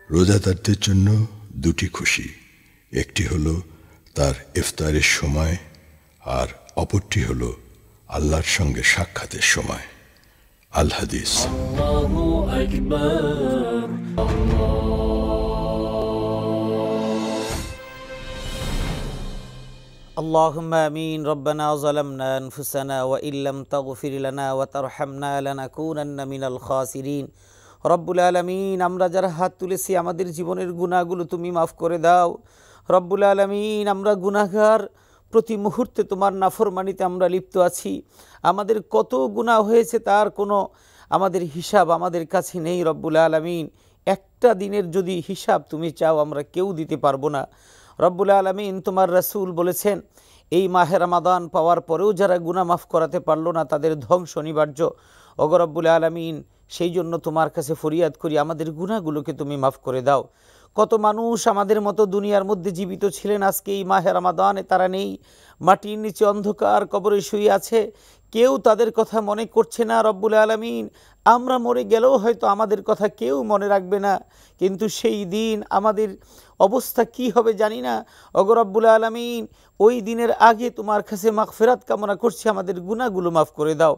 রোজাদারদের জন্য দুটি খুশি, একটি হলো তার ইফতারের সময়, আর অপরটি হলো আল্লাহর সঙ্গে সাক্ষাতের সময়। আল হাদিস। আল্লাহু আকবার। اللهم آمين. ربنا ظلمنا أنفسنا وإن لم تغفر لنا وترحمنا لنكونن من الخاسرين. রব্বুল আলামিন, আমরা যারা হাত তুলেছি আমাদের জীবনের গুনাহগুলো তুমি মাফ করে দাও। রব্বুল আলামিন, আমরা গুনাহগার, প্রতি মুহূর্তে তোমার নাফরমানিতে আমরা লিপ্ত আছি। আমাদের কত গুনাহ হয়েছে তার কোনো আমাদের হিসাব আমাদের কাছে নেই। রব্বুল আলামিন, একটা দিনের যদি হিসাব তুমি চাও আমরা কেউ দিতে পারবো না। রব্বুল আলামিন, তোমার রাসূল বলেছেন এই মাহে রমাদান পাওয়ার পরেও যারা গুনাহ মাফ করাতে পারলো না তাদের ধ্বংস অনিবার্য। ওগো রব্বুল আলামিন, সেই জন্য তোমার কাছে ফরিয়াদ করি আমাদের গুনাহগুলোকে তুমি মাফ করে দাও। কত মানুষ আমাদের মতো দুনিয়ার মধ্যে জীবিত ছিলেন, আজকে এই মাহে রমাদানে তারা নেই, মাটির নিচে অন্ধকার কবরে শুয়ে আছে, কেউ তাদের কথা মনে করছে না। রব্বুল আলামিন, আমরা মরে গেলেও হয়তো আমাদের কথা কেউ মনে রাখবে না, কিন্তু সেই দিন আমাদের অবস্থা কি হবে জানি না। ওগো রব্বুল আলামিন, ওই দিনের আগে তোমার কাছে মাগফিরাত কামনা করছি, আমাদের গুনাহগুলো মাফ করে দাও।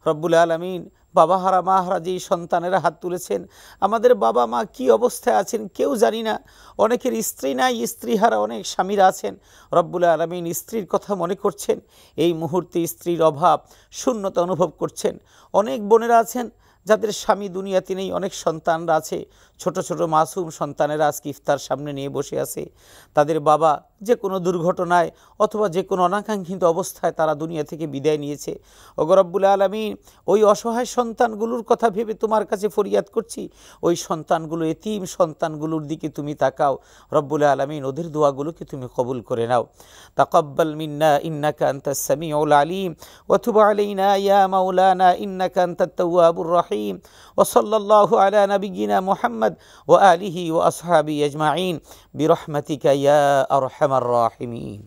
রব্বুল আলামিন, বাবা হারা মা হারা যেই সন্তানেরা হাত তুলেছেন, আমাদের বাবা মা কি অবস্থায় আছেন কেউ জানি না। অনেকের স্ত্রী নাই, স্ত্রী হারা অনেক স্বামীরা আছেন। রব্বুল আলামিন, স্ত্রীর কথা মনে করছেন, এই মুহূর্তে স্ত্রীর অভাব শূন্যতা অনুভব করছেন। অনেক বোনেরা আছেন যাদের স্বামী দুনিয়াতে নেই, অনেক সন্তানরা আছে, ছোট ছোট মাসুম সন্তানেরা আজকে ইফতার সামনে নিয়ে বসে আছে। তাদের বাবা যে কোনো দুর্ঘটনায় অথবা যে কোনো অনাকাঙ্ক্ষিত অবস্থায় তারা দুনিয়া থেকে বিদায় নিয়েছে। ওগো রব্বুল আলামিন, ওই অসহায় সন্তানগুলোর কথা ভেবে তোমার কাছে ফরিয়াদ করছি, ওই সন্তানগুলো, এতিম সন্তানগুলোর দিকে তুমি তাকাও। রব্বুল আলামিন, ওদের দোয়াগুলোকে তুমি কবুল করে নাও। তাকাব্বাল মিন্না ইন্নাকা আনতাস সামিউল আলিম ওয়া তুব আলাইনা ইয়া মাওলানা ইন্নাকা আনতাত তাওয়াবুর রহিম। ওয়া সাল্লাল্লাহু আলা নাবিয়িনা মুহাম্মদ ওয়া আলিহি ওয়া আসহাবিহি আজমাইন বিরহমাতিকা ইয়া আরহামার রাহিমিন।